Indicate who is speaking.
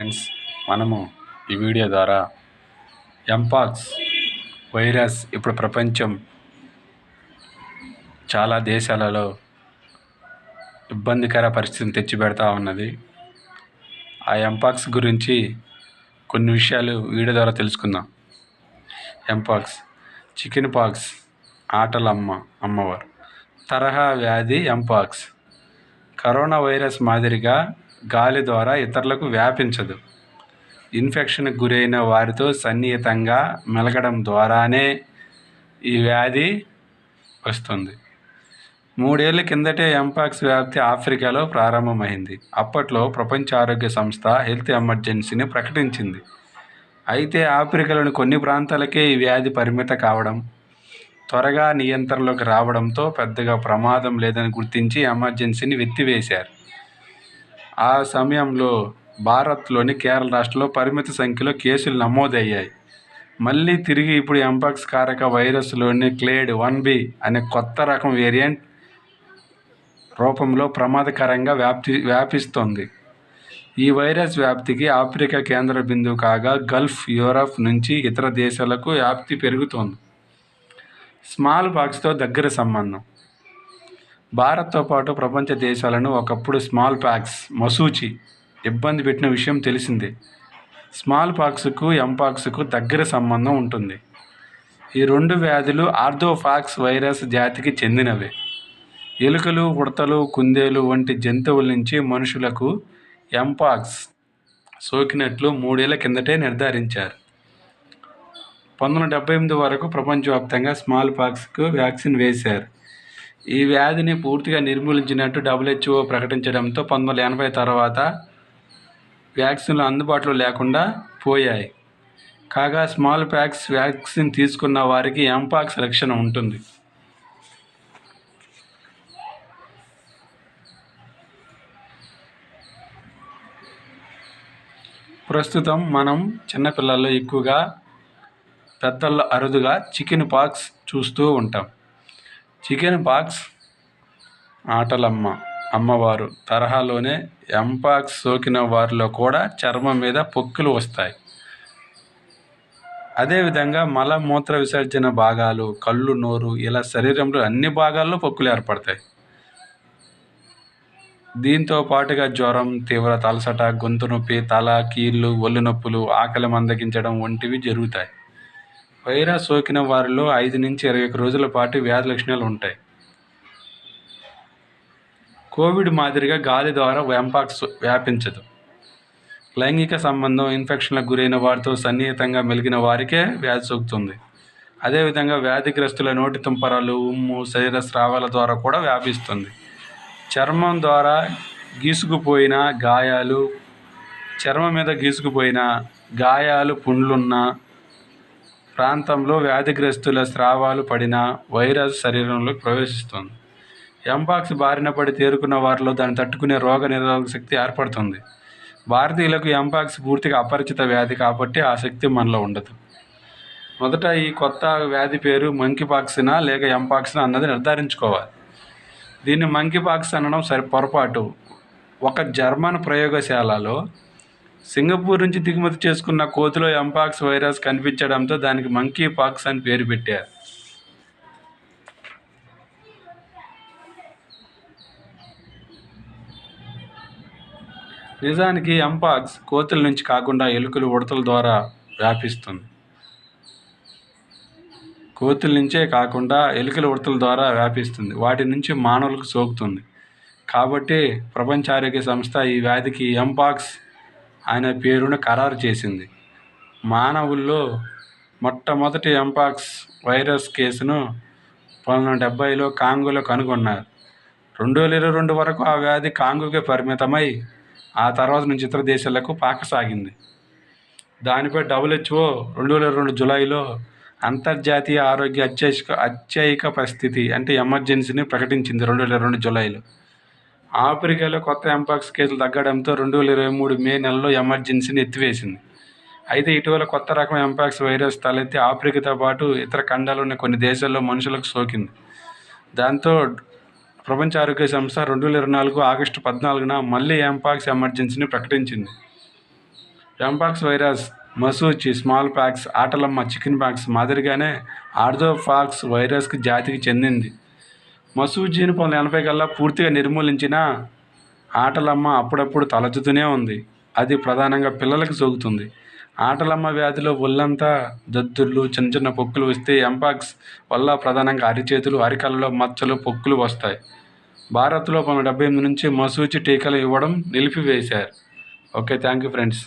Speaker 1: Friends, మనము ఈ video ద్వారా ఎంపాక్స్ వైరస్ ఇప్పుడు ప్రపంచం చాలా దేశాలలో ఇబ్బందికర పరిస్థితిని తెచ్చిపెడతా ఉన్నది. ఆ ఎంపాక్స్ గురించి కొన్ని విషయాలు వీడియో ద్వారా తెలుసుకుందాం. ఎంపాక్స్, చికెన్ పాక్స్, అమ్మవారు తరహా వ్యాధి. ఎంపాక్స్ కరోనా వైరస్ మాదిరిగా గాలి ద్వారా ఇతరులకు వ్యాపించదు. ఇన్ఫెక్షన్కు గురైన వారితో సన్నిహితంగా మెలగడం ద్వారానే ఈ వ్యాధి వస్తుంది. 3 ఏళ్ల కిందటే ఎంపాక్స్ వ్యాప్తి ఆఫ్రికాలో ప్రారంభమైంది. అప్పట్లో ప్రపంచ ఆరోగ్య సంస్థ హెల్త్ ఎమర్జెన్సీని ప్రకటించింది. అయితే ఆఫ్రికాలోని కొన్ని ప్రాంతాలకే ఈ వ్యాధి పరిమిత కావడం, త్వరగా నియంత్రణలోకి రావడంతో పెద్దగా ప్రమాదం లేదని గుర్తించి ఎమర్జెన్సీని ఎత్తివేశారు. ఆ సమయంలో భారత్లోని కేరళ రాష్ట్రంలో పరిమిత సంఖ్యలో కేసులు నమోదయ్యాయి. మళ్ళీ తిరిగి ఇప్పుడు ఎంపాక్స్ కారక వైరస్లోని క్లేడ్ 1B అనే కొత్త రకం వేరియంట్ రూపంలో ప్రమాదకరంగా వ్యాపిస్తోంది. ఈ వైరస్ వ్యాప్తికి ఆఫ్రికా కేంద్ర బిందువు కాగా గల్ఫ్, యూరప్ నుంచి ఇతర దేశాలకు వ్యాప్తి పెరుగుతోంది. స్మాల్ పాక్స్తో దగ్గర సంబంధం. భారత్తో పాటు ప్రపంచ దేశాలను ఒకప్పుడు స్మాల్ పాక్స్ మశూచి ఇబ్బంది పెట్టిన విషయం తెలిసిందే. స్మాల్ పాక్స్కు ఎంపాక్స్కు దగ్గర సంబంధం ఉంటుంది. ఈ రెండు వ్యాధులు ఆర్థోపాక్స్ వైరస్ జాతికి చెందినవే. ఎలుకలు, ఉడతలు, కుందేలు వంటి జంతువుల నుంచి మనుషులకు ఎంపాక్స్ సోకినట్లు 3 ఏళ్ల కిందటే నిర్ధారించారు. 1978 వరకు ప్రపంచవ్యాప్తంగా స్మాల్ పాక్స్కు వ్యాక్సిన్ వేశారు. ఈ వ్యాధిని పూర్తిగా నిర్మూలించినట్టు WHO ప్రకటించడంతో 1980 తర్వాత వ్యాక్సిన్లు అందుబాటులో లేకుండా పోయాయి. కాగా స్మాల్ పాక్స్ వ్యాక్సిన్ తీసుకున్న వారికి ఎంపాక్స్ రక్షణ ఉంటుంది. ప్రస్తుతం మనం చిన్నపిల్లల్లో ఎక్కువగా, పెద్దల్లో అరుదుగా చికెన్ పాక్స్ చూస్తూ ఉంటాం. చికెన్ పాక్స్ అమ్మవారు తరహాలోనే ఎంపాక్స్ సోకిన వారిలో కూడా చర్మం మీద పొక్కులు వస్తాయి. అదేవిధంగా మూత్ర విసర్జన భాగాలు, కళ్ళు, నోరు ఇలా శరీరంలో అన్ని భాగాల్లో పొక్కులు ఏర్పడతాయి. దీంతో పాటుగా జ్వరం, తీవ్ర అలసట, గొంతు నొప్పి, తల, కీళ్ళు, ఒళ్ళు నొప్పులు, ఆకలి మందగించడం వంటివి జరుగుతాయి. వైరస్ సోకిన వారిలో 5 నుంచి 21 రోజుల పాటు వ్యాధి లక్షణాలు ఉంటాయి. కోవిడ్ మాదిరిగా గాలి ద్వారా ఎంపాక్స్ వ్యాపించదు. లైంగిక సంబంధం, ఇన్ఫెక్షన్లకు గురైన వారితో సన్నిహితంగా మెలిగిన వారికే వ్యాధి సోకుతుంది. అదేవిధంగా వ్యాధిగ్రస్తుల నోటి తుంపరాలు, ఉమ్ము, శరీర స్రావాల ద్వారా కూడా వ్యాపిస్తుంది. చర్మం ద్వారా గీసుకుపోయిన గాయాలు, చర్మం మీద గీసుకుపోయిన గాయాలు, పుండ్లున్న ప్రాంతంలో వ్యాధిగ్రస్తుల స్రావాలు పడిన వైరస్ శరీరంలోకి ప్రవేశిస్తుంది. ఎంపాక్స్ బారిన పడి తేరుకున్న వారిలో దాన్ని తట్టుకునే రోగ నిరోధక శక్తి ఏర్పడుతుంది. భారతీయులకు ఎంపాక్స్ పూర్తిగా అపరిచిత వ్యాధి కాబట్టి ఆ శక్తి మనలో ఉండదు. మొదట ఈ కొత్త వ్యాధి పేరు మంకీపాక్స్నా లేక ఎంపాక్స్నా అన్నది నిర్ధారించుకోవాలి. దీన్ని మంకీపాక్స్ అనడం పొరపాటు. ఒక జర్మన్ ప్రయోగశాలలో సింగపూర్ నుంచి దిగుమతి చేసుకున్న కోతిలో ఎంపాక్స్ వైరస్ కనిపించడంతో దానికి మంకీపాక్స్ అని పేరు పెట్టారు. నిజానికి ఎంపాక్స్ కోతుల నుంచి కాకుండా ఎలుకలు, ఉడతల ద్వారా వ్యాపిస్తుంది. కోతుల నుంచే కాకుండా ఎలుకలు, ఉడతల ద్వారా వ్యాపిస్తుంది. వాటి నుంచి మానవులకు సోకుతుంది. కాబట్టి ప్రపంచ ఆరోగ్య సంస్థ ఈ వ్యాధికి ఎంపాక్స్ అనే పేరును ఖరారు చేసింది. మానవుల్లో మొట్టమొదటి ఎంపాక్స్ వైరస్ కేసును 1970లో కాంగోలో కనుగొన్నారు. 2022 వరకు ఆ వ్యాధి కాంగోకే పరిమితమై ఆ తర్వాత నుంచి ఇతర దేశాలకు పాకసాగింది. దానిపై WHO 2022 జూలైలో అంతర్జాతీయ ఆరోగ్య అత్యయిక పరిస్థితి అంటే ఎమర్జెన్సీని ప్రకటించింది. 2022 జూలైలో ఆఫ్రికాలో కొత్త ఎంపాక్స్ కేసులు తగ్గడంతో 2023 మే నెలలో ఎమర్జెన్సీని ఎత్తివేసింది. అయితే ఇటీవల కొత్త రకం ఎంపాక్స్ వైరస్ తలెత్తి ఆఫ్రికాతో పాటు ఇతర ఖండాల్లోని కొన్ని దేశాల్లో మనుషులకు సోకింది. దాంతో ప్రపంచ ఆరోగ్య సంస్థ 2024 ఆగస్టు 14న మళ్ళీ ఎంపాక్స్ ఎమర్జెన్సీని ప్రకటించింది. ఎంపాక్స్ వైరస్ మసూచి స్మాల్ పాక్స్ ఆటలమ్మ చికెన్ పాక్స్ మాదిరిగానే ఆర్థోపాక్స్ వైరస్కి జాతికి చెందింది. మసూచిని 1980 కల్లా పూర్తిగా నిర్మూలించిన ఆటలమ్మ అప్పుడప్పుడు తలెత్తుతూనే ఉంది. అది ప్రధానంగా పిల్లలకు సోకుతుంది. ఆటలమ్మ వ్యాధిలో ఒళ్ళంతా దద్దుర్లు, చిన్న చిన్న పొక్కులు వస్తే ఎంపాక్స్ వల్ల ప్రధానంగా అరిచేతులు, అరికాళ్ళలో మచ్చలు, పొక్కులు వస్తాయి. భారత్లో 1978 నుంచి మసూచి టీకాలు ఇవ్వడం నిలిపివేశారు. Okay, thank you friends.